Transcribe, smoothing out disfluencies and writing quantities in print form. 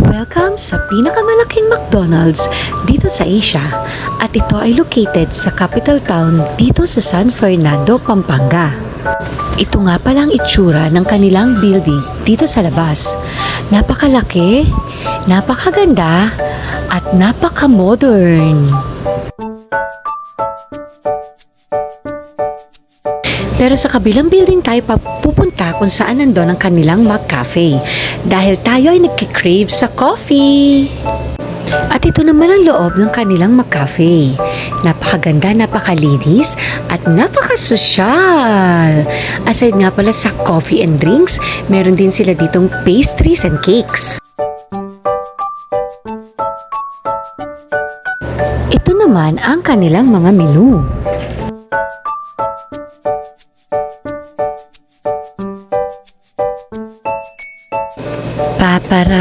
Welcome sa pinakamalaking McDonald's dito sa Asia at ito ay located sa capital town dito sa San Fernando, Pampanga. Ito nga palang itsura ng kanilang building dito sa labas. Napakalaki, napakaganda at napakamodern. Pero sa kabilang building tayo pupunta kung saan nandun ang kanilang McCafe dahil tayo ay nagkikrave sa coffee. At ito naman ang loob ng kanilang McCafe. Napakaganda, napakalinis at napakasosyal. Aside nga pala sa coffee and drinks, meron din sila ditong pastries and cakes. Ito naman ang kanilang mga menu. Paparap